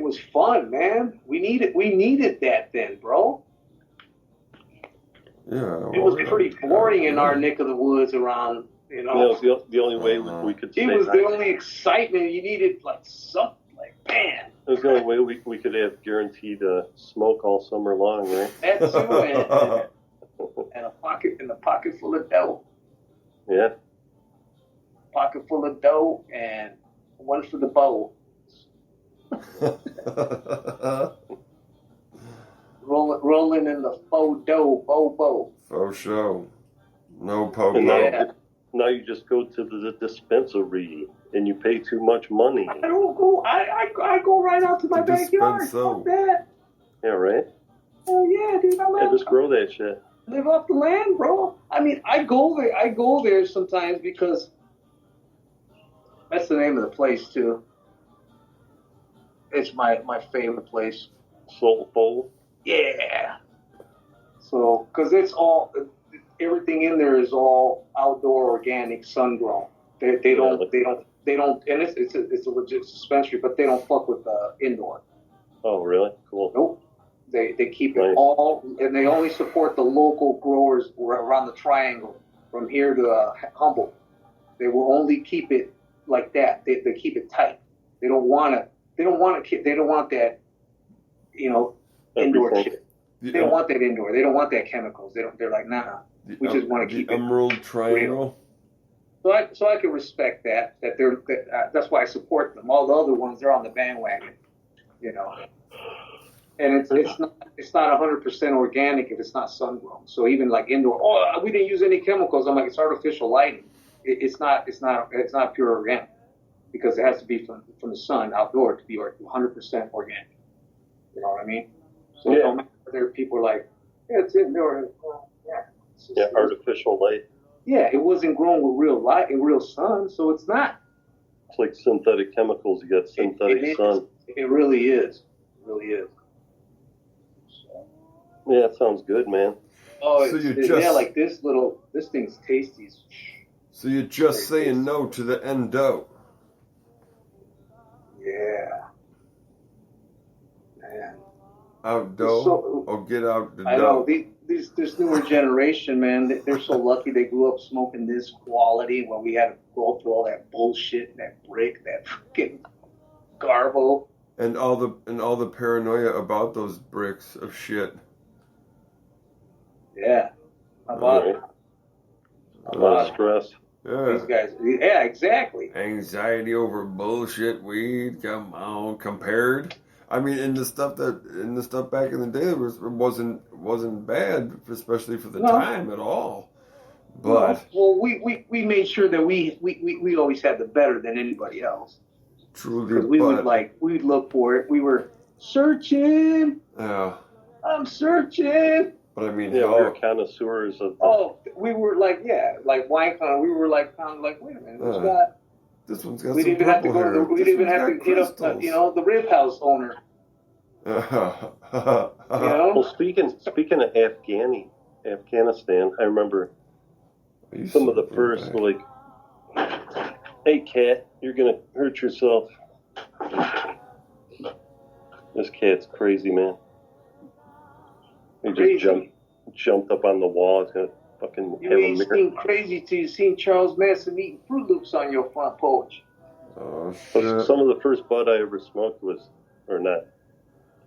was fun, man. We needed that then, bro. Yeah. It was pretty boring in our neck of the woods around, you know. It was the only way we could stay. It was the only excitement. You needed like something, like man. It was the only way we could have guaranteed smoke all summer long, right? That too, and a pocket full of dough. Yeah. Pocket full of dough and one for the bowl. Rolling in the faux dough, bo. Faux show. No pogo. Yeah. Now you just go to the dispensary and you pay too much money. I don't go. I go right out to my backyard. Dispenso. Fuck that. Yeah, right? Oh yeah, dude. Yeah, just grow that shit. Live off the land, bro. I mean, I go there sometimes because that's the name of the place too. It's my favorite place. Soul Bowl. Yeah. So, because it's all, everything in there is all outdoor, organic, sun grown. They don't, and it's a legit dispensary, but they don't fuck with indoor. Oh, really? Cool. Nope. They keep it all, and they only support the local growers around the triangle, from here to Humboldt. They will only keep it like that. They keep it tight. They don't want that, you know, indoor shit. They don't want that indoor. They don't want that chemicals. They're like, nah. We just want to keep it Emerald Triangle. real. So I can respect that. That's why I support them. All the other ones, they're on the bandwagon, you know. And it's not 100% organic if it's not sun grown. So even like indoor, we didn't use any chemicals. I'm like, it's artificial lighting. It's not pure organic because it has to be from the sun outdoor to be 100% organic. You know what I mean? So no matter whether people are like, yeah, it's indoor. Yeah, artificial light. Yeah, it wasn't grown with real light and real sun, so it's not. It's like synthetic chemicals. You got synthetic sun. It really is. It really is. So. Yeah, that sounds good, man. Oh, so like this thing's tasty. So you're just saying no to the endo. Yeah. Man. Outdo or get out the dough. I know this newer generation, man. They're so lucky they grew up smoking this quality when we had to go through all that bullshit, that brick, that fucking garbo, and all the paranoia about those bricks of shit. Yeah, about it. A lot of stress. Yeah. These guys. Yeah, exactly. Anxiety over bullshit weed. Come on, compared. I mean, in the stuff back in the day, it wasn't bad, especially for the time at all. But we made sure that we always had the better than anybody else. Truly, we'd look for it. We were searching. Yeah. I'm searching. But I mean, we were connoisseurs of. We were like wine con. We were like kind of like, wait a minute, this one's got we didn't even have to go. We didn't even have to hit up, the rib house owner. Well, speaking of Afghanistan, I remember some of the first like, "Hey, cat, you're gonna hurt yourself." This cat's crazy, man. He just jumped up on the wall. He's gonna fucking you ain't seen crazy till you seen Charles Manson eating Fruit Loops on your front porch. Oh shit! Some of the first bud I ever smoked was, or not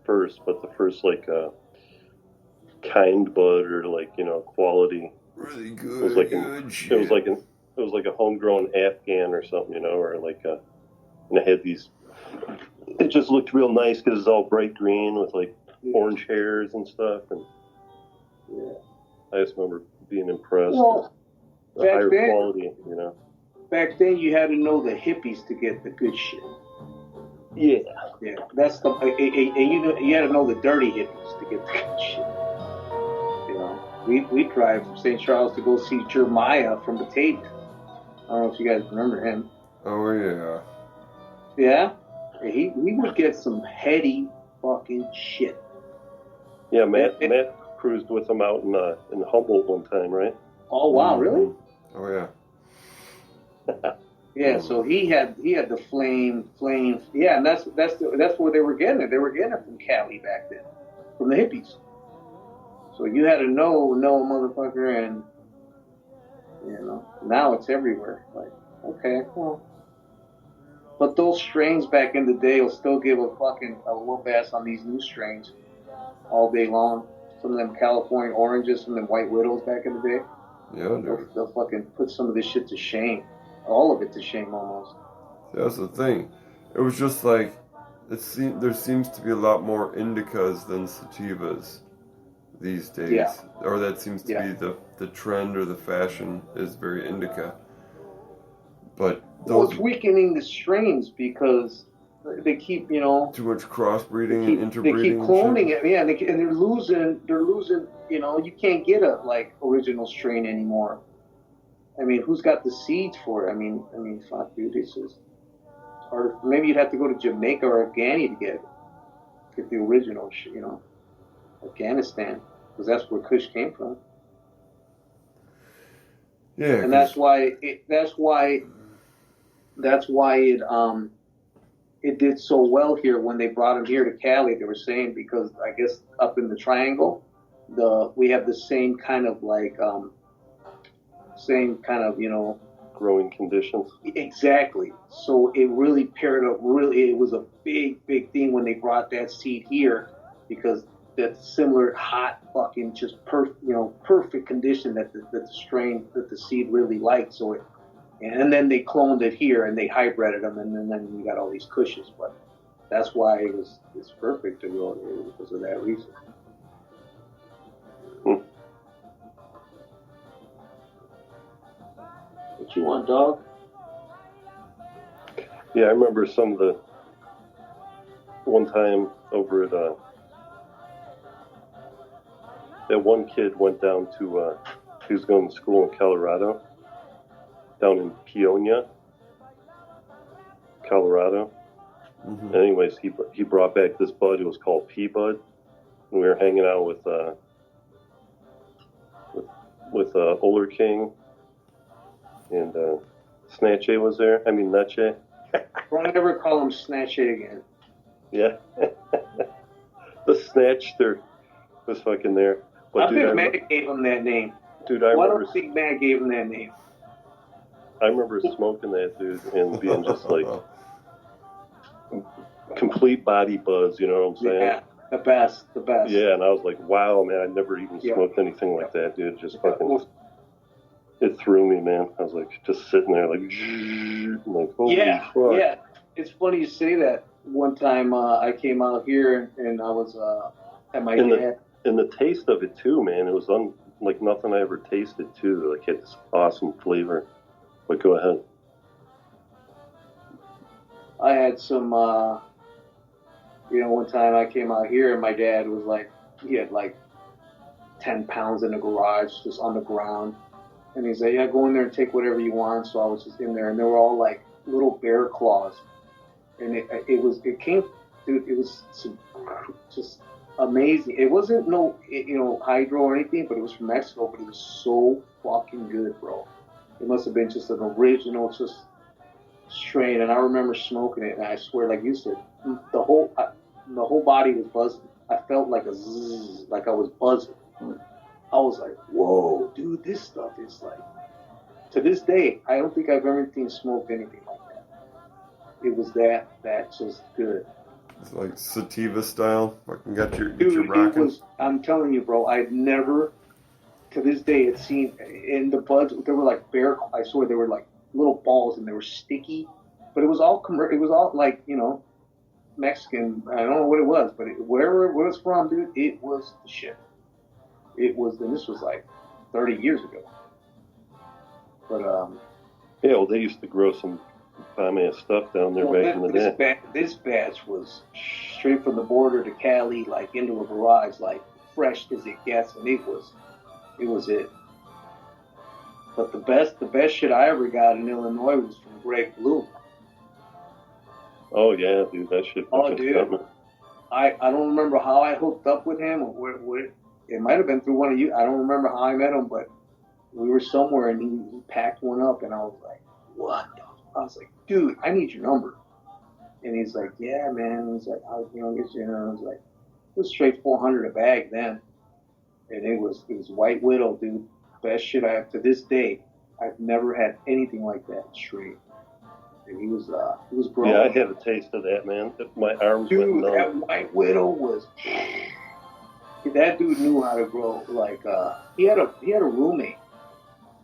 first, but the first like kind bud or like quality. Really good. It was like it was like a homegrown Afghan or something, or like and it had these. It just looked real nice because it's all bright green with like orange hairs and stuff, and I just remember being impressed. Well, with the higher quality, Back then, you had to know the hippies to get the good shit. Yeah, that's the and you had to know the dirty hippies to get the good shit. We drive from St. Charles to go see Jeremiah from Batavia. I don't know if you guys remember him. Oh yeah. Yeah, he would get some heady fucking shit. Yeah, Matt cruised with him out in Humboldt one time, right? Oh wow, really? Oh yeah. Yeah, so he had the flame. Yeah, and that's where they were getting it. They were getting it from Cali back then, from the hippies. So you had to know a motherfucker, and now it's everywhere. Like, okay, well, but those strains back in the day will still give a whoop ass on these new strains all day long. Some of them California oranges, some of them white widows back in the day. Yeah, they'll fucking put some of this shit to shame. All of it to shame almost. That's the thing. It was just like there seems to be a lot more indicas than sativas these days. Yeah. Or that seems to be the trend or the fashion is very indica. But it's weakening the strains because they keep, too much crossbreeding and interbreeding. They keep cloning it, yeah, and they're losing. You can't get a original strain anymore. I mean, who's got the seeds for it? I mean, fuck, dude, it's just hard. Maybe you'd have to go to Jamaica or Afghani to get the original, Afghanistan, because that's where Kush came from. Yeah, and that's why it did so well here when they brought him here to Cali. They were saying because I guess up in the Triangle, we have the same kind of growing conditions. Exactly. So it really paired up. It was a big thing when they brought that seed here because that's similar hot fucking just perfect condition that the strain that the seed really liked. So and then they cloned it here and they hybrided them and then we got all these cushions. But that's why it's perfect to grow because of that reason. What you want, dog? Yeah, I remember some of the one time over at that one kid went down to he was going to school in Colorado, down in Peonia, Colorado. Mm-hmm. Anyways, he brought back this bud. It was called P Bud, and we were hanging out with Oler King. And Snatchy was there. I mean, Nutche. Don't ever call him Snatchy again. Yeah. The Snatcher was fucking there. But, I think Matt gave him that name. Dude, Why don't you think Matt gave him that name? I remember smoking that, dude, and being just like complete body buzz, you know what I'm saying? Yeah, the best. Yeah, and I was like, wow, man, I never even smoked anything like that, dude. Just fucking... It threw me, man. I was like, just sitting there, like, holy fuck. Yeah. It's funny you say that. One time I came out here and I was at my dad. And the taste of it too, man. It was like nothing I ever tasted too. Like, it had this awesome flavor. But go ahead. I had some, one time I came out here and my dad was like, he had like 10 pounds in the garage, just on the ground. And he's like, yeah, go in there and take whatever you want. So I was just in there, and they were all like little bear claws. And it was just amazing. It wasn't hydro or anything, but it was from Mexico, but it was so fucking good, bro. It must have been just an original just strain. And I remember smoking it, and I swear, like you said, the whole body was buzzing. I felt like a zzz, like I was buzzing. I was like, whoa, dude, this stuff is like, to this day, I don't think I've ever smoked anything like that. It was that just good. It's like sativa style. Fucking got your rockin'. I'm telling you, bro, I've never, to this day, had seen, in the buds, they were like I swear they were like little balls and they were sticky, but it was all like, Mexican, I don't know what it was, but wherever it was from, dude, it was the shit. It was, and this was like 30 years ago. But yeah, well, they used to grow some bomb-ass stuff down there back in the day. This batch was straight from the border to Cali, like into a garage, like fresh as it gets, and it was it. But the best shit I ever got in Illinois was from Greg Bloom. Oh yeah, dude, that shit. Oh, dude, I don't remember how I hooked up with him or where. It might have been through one of you. I don't remember how I met him, but we were somewhere and he packed one up, and I was like, what the I was like, dude, I need your number. And he's like, yeah, man. He's like, I'll get you. And I was like, it was straight 400 a bag then. And it was White Widow, dude. Best shit I have to this day. I've never had anything like that straight. And he was growing. Yeah, I had a taste of that, man. My arms went Dude, numb. that White Widow was. That dude knew how to grow. Like he had a roommate.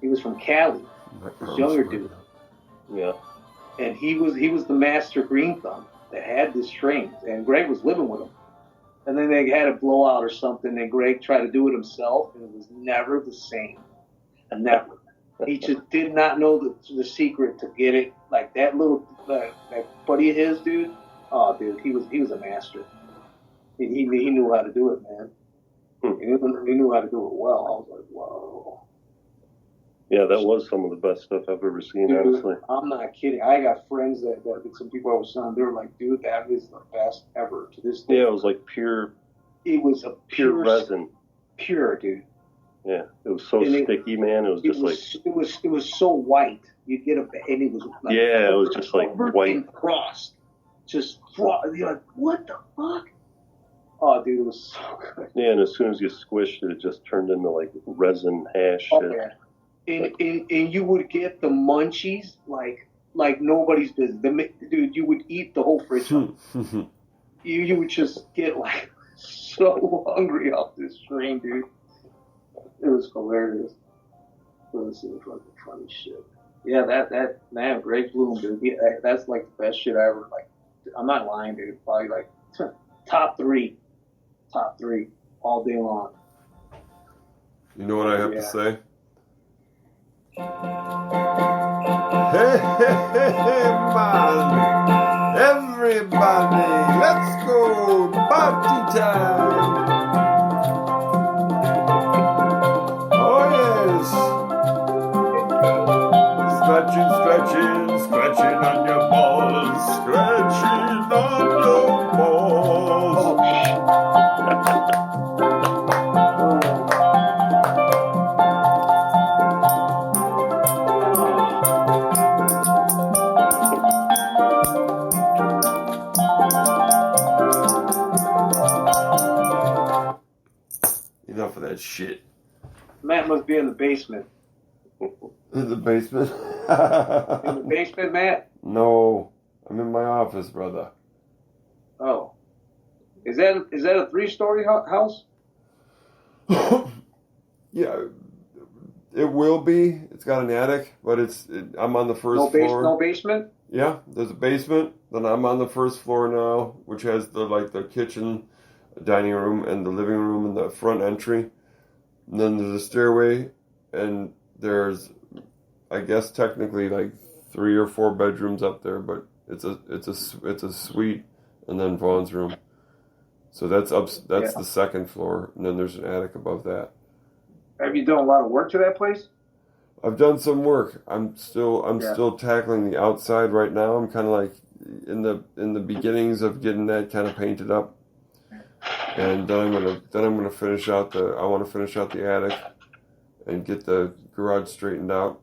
He was from Cali. This younger dude. Yeah. And he was the master green thumb that had this strain. And Greg was living with him. And then they had a blowout or something, and Greg tried to do it himself, and it was never the same. Never. He just did not know the secret to get it. Like that little that buddy of his, dude. Oh, dude, he was a master. He knew how to do it, man. He knew how to do it well. I was like, whoa. Yeah, that was some of the best stuff I've ever seen, Dude, honestly. I'm not kidding. I got friends that some people I was telling, they were like, dude, that is the best ever to this day. Yeah, it was like pure. It was a pure resin. Pure, dude. Yeah, it was so sticky, man. It was just it was so white. You'd get and it was like, yeah, it was just like white and frost. Just frost. You're like, what the fuck? Oh, dude, it was so good. Yeah, and as soon as you squished it, it just turned into like resin hash. Oh, yeah. And you would get the munchies like nobody's business. Dude, you would eat the whole fridge up. You would just get like so hungry off this strain, dude. It was hilarious. It was fucking funny shit. Yeah, that man, Greg Bloom, dude. That's like the best shit I ever like. I'm not lying, dude. Probably like top three, all day long. You know what I have to say? Hey, man! Everybody, let's go! Party time! Oh, yes! Scratching on your balls, scratching on your balls. Enough of that shit. Matt must be in the basement. In the basement? In the basement, Matt? No, I'm in my office, brother. Oh. Is that a 3-story house? Yeah, it will be. It's got an attic, but I'm on the first floor. No basement? Yeah, there's a basement. Then I'm on the first floor now, which has the kitchen, dining room, and the living room and the front entry. And then there's a stairway, and there's, I guess technically like 3 or 4 bedrooms up there, but it's a suite, and then Vaughn's room. So that's the second floor, and then there's an attic above that. Have you done a lot of work to that place? I've done some work. I'm still tackling the outside right now. I'm kind of like in the beginnings of getting that kind of painted up, and then I'm gonna finish out I want to finish out the attic and get the garage straightened out.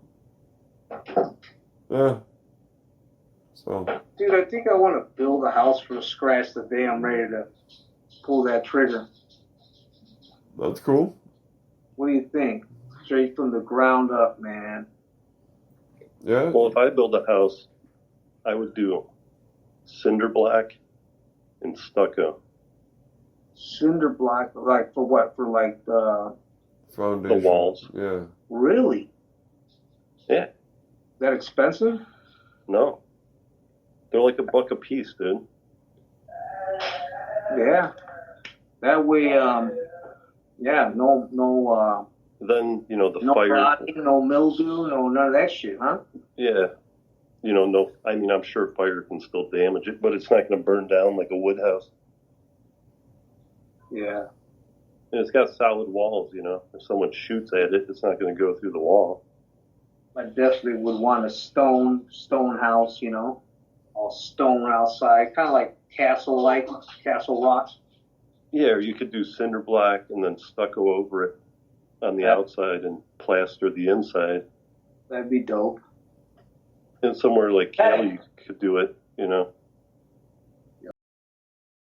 Yeah. So. Dude, I think I want to build a house from scratch the day I'm ready to pull that trigger. That's cool. What do you think? Straight from the ground up, man. Yeah. Well, if I build a house, I would do cinder block and stucco. Cinder block, like for what? For like the foundation. The walls. Yeah. Really? Yeah. Is that expensive? No. They're like $1 a piece, dude. Yeah. That way, no. Then, no fire. Rotting, no mildew, no none of that shit, huh? Yeah. No. I mean, I'm sure fire can still damage it, but it's not going to burn down like a wood house. Yeah. And it's got solid walls, If someone shoots at it, it's not going to go through the wall. I definitely would want a stone house, all stone outside, kind of like castle rocks. Yeah, or you could do cinder block and then stucco over it on the outside and plaster the inside. That'd be dope. in somewhere like Cali, you could do it, you know.